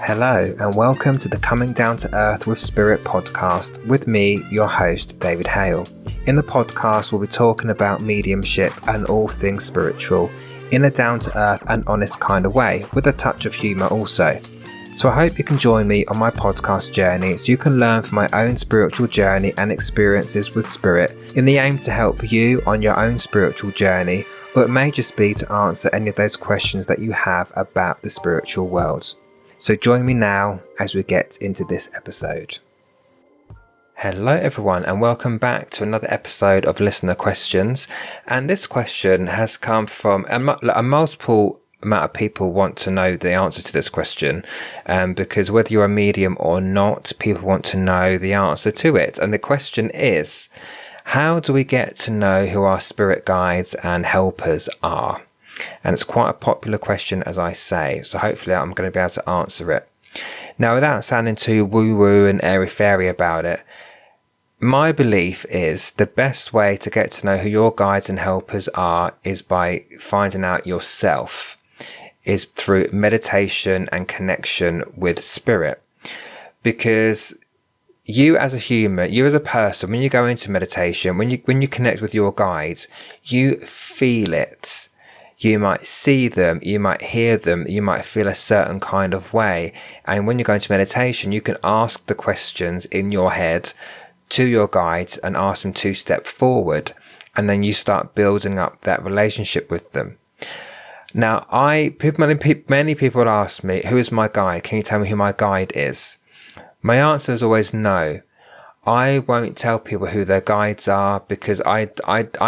Hello and welcome to the Coming Down to Earth with Spirit podcast with me, your host, David Hale. In the podcast, we'll be talking about mediumship and all things spiritual in a down-to-earth and honest kind of way, with a touch of humour also. So I hope you can join me on my podcast journey so you can learn from my own spiritual journey and experiences with spirit in the aim to help you on your own spiritual journey, or it may just be to answer any of those questions that you have about the spiritual world. So join me now as we get into this episode. Hello everyone and welcome back to another episode of Listener Questions. And this question has come from a multiple amount of people want to know the answer to this question, because whether you're a medium or not, people want to know the answer to it. And the question is, how do we get to know who our spirit guides and helpers are? And it's quite a popular question, as I say, so hopefully I'm going to be able to answer it. Now, without sounding too woo-woo and airy-fairy about it, my belief is the best way to get to know who your guides and helpers are is by finding out yourself, is through meditation and connection with spirit. Because you as a human, you as a person, when you go into meditation, when you connect with your guides, you feel it. You might see them, you might hear them, you might feel a certain kind of way. And when you go into meditation, you can ask the questions in your head to your guides and ask them to step forward. And then you start building up that relationship with them. Now, many people ask me, who is my guide? Can you tell me who my guide is? My answer is always no. I won't tell people who their guides are because I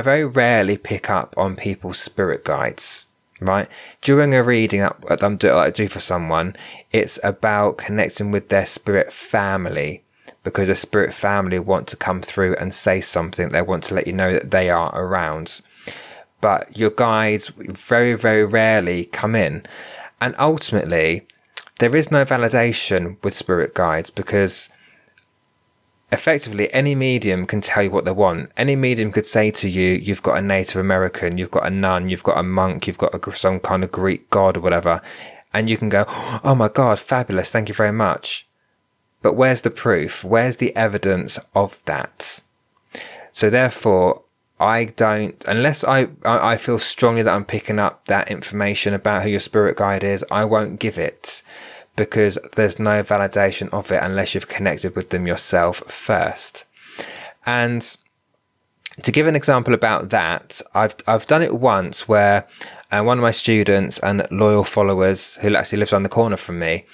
very rarely pick up on people's spirit guides, right? During a reading that I do for someone, it's about connecting with their spirit family, because a spirit family want to come through and say something. They want to let you know that they are around. But your guides very, very rarely come in. And ultimately, there is no validation with spirit guides because effectively, any medium can tell you what they want. Any medium could say to you, you've got a Native American, you've got a nun, you've got a monk, you've got some kind of Greek god or whatever. And you can go, oh my God, fabulous, thank you very much. But where's the proof? Where's the evidence of that? So therefore, I don't, unless I feel strongly that I'm picking up that information about who your spirit guide is, I won't give it. Because there's no validation of it unless you've connected with them yourself first. And to give an example about that, I've done it once where one of my students and loyal followers who actually lives on the corner from me,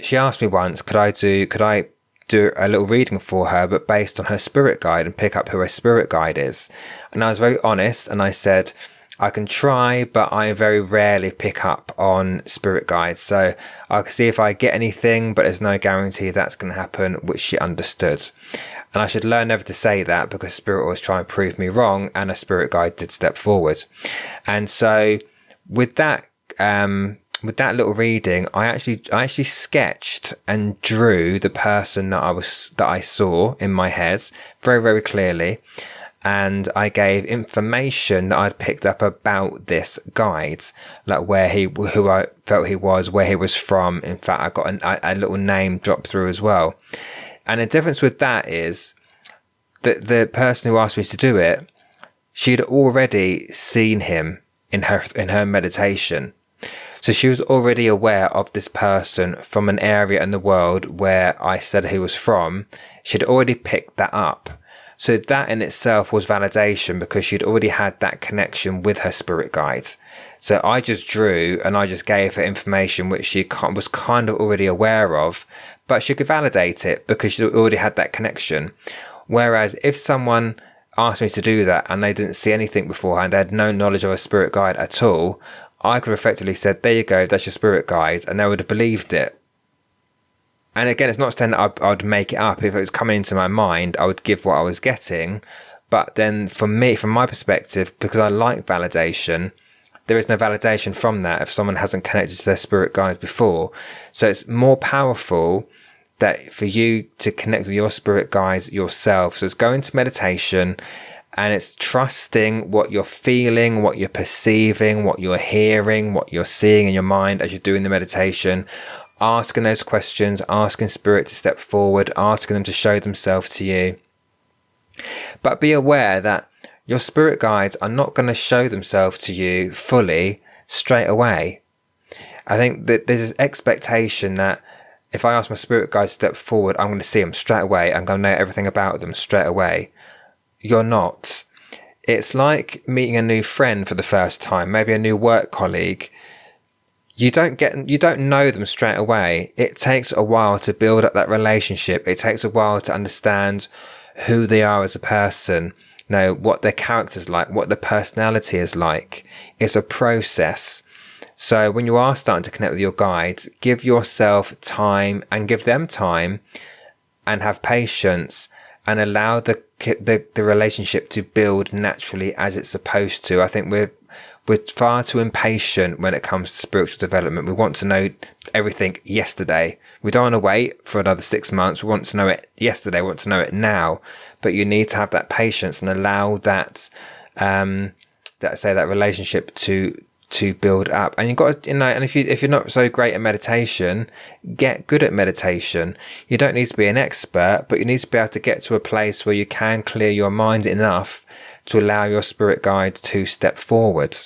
she asked me once, could I do a little reading for her, but based on her spirit guide, and pick up who her spirit guide is. And I was very honest and I said, I can try, but I very rarely pick up on spirit guides. So I can see if I get anything, but there's no guarantee that's going to happen, which she understood. And I should learn never to say that because spirit always try and prove me wrong, and a spirit guide did step forward. And so with that little reading, I actually sketched and drew the person that I saw in my head very, very clearly. And I gave information that I'd picked up about this guide, like who I felt he was, where he was from. In fact, I got a little name dropped through as well. And the difference with that is that the person who asked me to do it, she'd already seen him in her meditation. So she was already aware of this person from an area in the world where I said he was from. She'd already picked that up. So that in itself was validation because she'd already had that connection with her spirit guide. So I just drew and I just gave her information which she was kind of already aware of, but she could validate it because she already had that connection. Whereas if someone asked me to do that and they didn't see anything beforehand, they had no knowledge of a spirit guide at all, I could have effectively said, there you go, that's your spirit guide, and they would have believed it. And again, it's not saying that I'd make it up. If it was coming into my mind, I would give what I was getting. But then for me, from my perspective, because I like validation, there is no validation from that if someone hasn't connected to their spirit guides before. So it's more powerful that for you to connect with your spirit guides yourself. So it's go into meditation And it's trusting what you're feeling, what you're perceiving, what you're hearing, what you're seeing in your mind as you're doing the meditation. Asking those questions, asking spirit to step forward, asking them to show themselves to you. But be aware that your spirit guides are not going to show themselves to you fully straight away. I think that there's this expectation that if I ask my spirit guides to step forward, I'm going to see them straight away. I'm going to know everything about them straight away. You're not. It's like meeting a new friend for the first time, maybe a new work colleague. You don't know them straight away. It takes a while to build up that relationship. It takes a while to understand who they are as a person, what their character's like, what their personality is like. It's a process. So when you are starting to connect with your guides, give yourself time and give them time and have patience and allow the relationship to build naturally as it's supposed to. I think we're far too impatient when it comes to spiritual development. We want to know everything yesterday. We don't want to wait for another 6 months. We want to know it yesterday. We want to know it now. But you need to have that patience and allow that relationship to build up. And you've got to, and if you're not so great at meditation, get good at meditation. You don't need to be an expert, but you need to be able to get to a place where you can clear your mind enough to allow your spirit guide to step forward.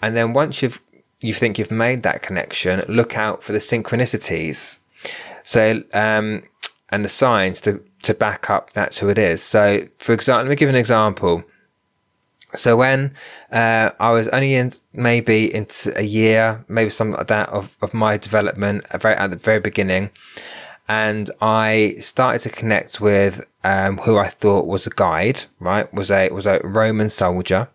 And then once you think you've made that connection, look out for the synchronicities. So, and the signs to back up that's who it is. So, for example, let me give an example. So when I was only into a year, maybe something like that, of my development at the very beginning, and I started to connect with who I thought was a guide, right? Was a Roman soldier,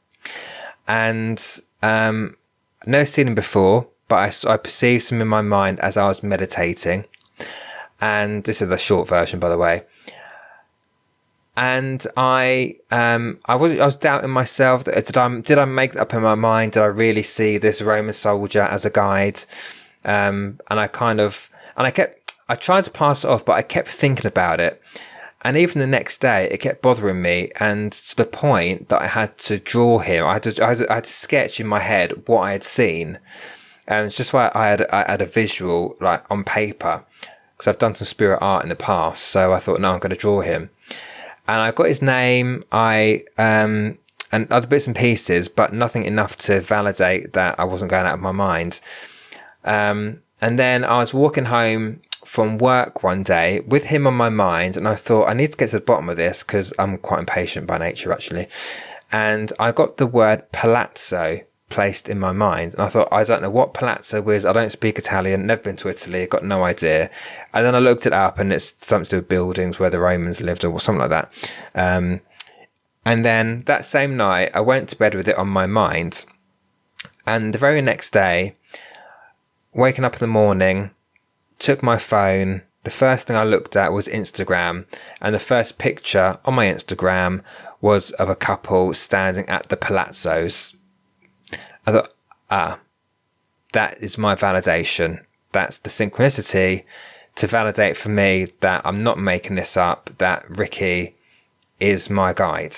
and never seen him before, but I perceived him in my mind as I was meditating. And this is the short version, by the way. And I was doubting myself. Did I make that up in my mind? Did I really see this Roman soldier as a guide? And I tried to pass it off, but I kept thinking about it. And even the next day, it kept bothering me, and to the point that I had to draw him. I had to sketch in my head what I had seen, and it's just why I had a visual, like, on paper, because I've done some spirit art in the past. So I thought, no, I'm going to draw him. And I got his name, and other bits and pieces, but nothing enough to validate that I wasn't going out of my mind. And then I was walking home from work one day with him on my mind, and I thought, I need to get to the bottom of this because I'm quite impatient by nature, actually. And I got the word palazzo placed in my mind, and I thought, I don't know what palazzo is. I don't speak Italian, never been to Italy, got no idea. And then I looked it up, and it's something to do with buildings where the Romans lived or something like that. And then that same night, I went to bed with it on my mind. And the very next day, waking up in the morning, took my phone. The first thing I looked at was Instagram, and the first picture on my Instagram was of a couple standing at the palazzos. I thought, that is my validation. That's the synchronicity to validate for me that I'm not making this up, that Ricky is my guide,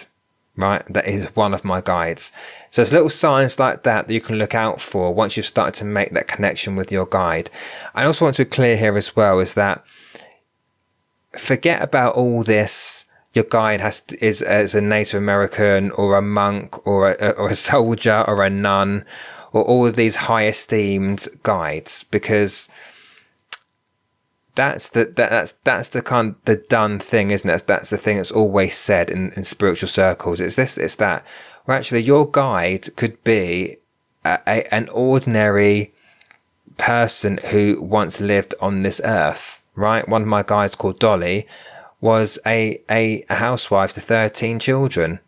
right? That is one of my guides. So there's little signs like that you can look out for once you've started to make that connection with your guide. I also want to be clear here as well, is that forget about all this. Your guide is a Native American or a monk or a soldier or a nun or all of these high esteemed guides, because that's the kind of the done thing, isn't it? That's the thing that's always said in spiritual circles. It's that. Well, actually, your guide could be an ordinary person who once lived on this earth, right? One of my guides, called Dolly, was a housewife to 13 children.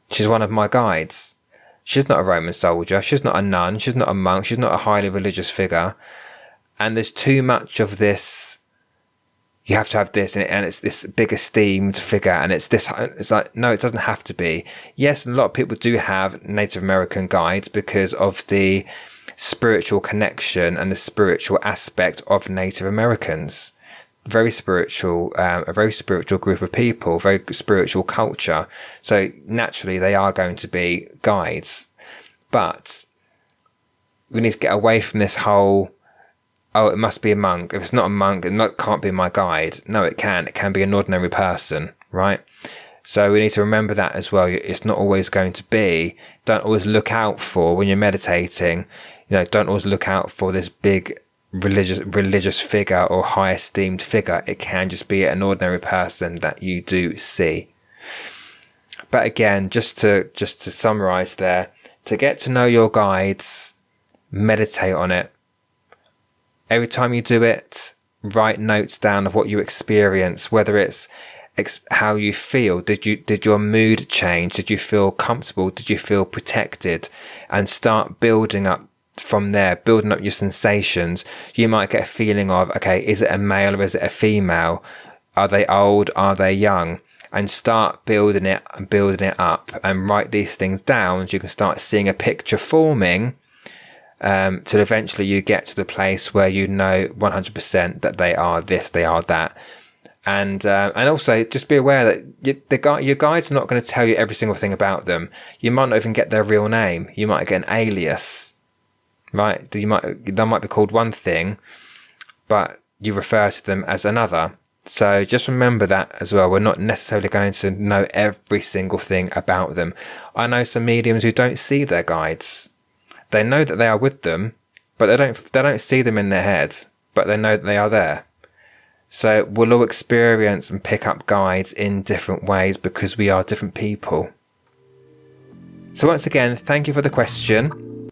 She's one of my guides. She's not a Roman soldier. She's not a nun. She's not a monk. She's not a highly religious figure. And there's too much of this. You have to have this, and it's this big esteemed figure, and it's this. It's like, no, it doesn't have to be. Yes, a lot of people do have Native American guides because of the spiritual connection and the spiritual aspect of Native Americans. very spiritual, a very spiritual group of people, very spiritual culture. So naturally they are going to be guides, but we need to get away from this whole, oh, it must be a monk. If it's not a monk, it can't be my guide. No, it can be an ordinary person, right? So we need to remember that as well. It's not always going to be, don't always look out for, when you're meditating, don't always look out for this big religious figure or high esteemed figure. It can just be an ordinary person that you do see. But again, just to summarize there, to get to know your guides, meditate on it. Every time you do it, write notes down of what you experience, whether it's how you feel. Did your mood change? Did you feel comfortable? Did you feel protected? And start building up from there, building up your sensations. You might get a feeling of, okay, is it a male or is it a female? Are they old? Are they young? And start building it up, and write these things down so you can start seeing a picture forming, till eventually you get to the place where you know 100% that they are this, they are that. And also just be aware that your guide's not going to tell you every single thing about them. You might not even get their real name. You might get an alias, right? They might be called one thing, but you refer to them as another. So just remember that as well. We're not necessarily going to know every single thing about them. I know some mediums who don't see their guides. They know that they are with them, but they don't see them in their heads, but they know that they are there. So we'll all experience and pick up guides in different ways because we are different people. So once again, thank you for the question.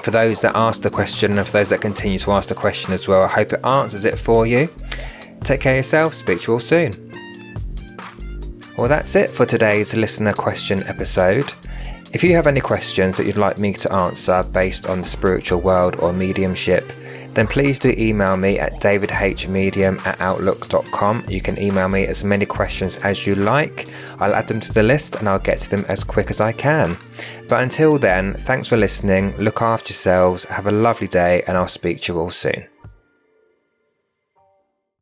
For those that asked the question, and for those that continue to ask the question as well, I hope it answers it for you. Take care of yourself. Speak to you all soon. Well, that's it for today's listener question episode. If you have any questions that you'd like me to answer based on the spiritual world or mediumship, then please do email me at davidhmedium@outlook.com. You can email me as many questions as you like. I'll add them to the list and I'll get to them as quick as I can. But until then, thanks for listening. Look after yourselves. Have a lovely day, and I'll speak to you all soon.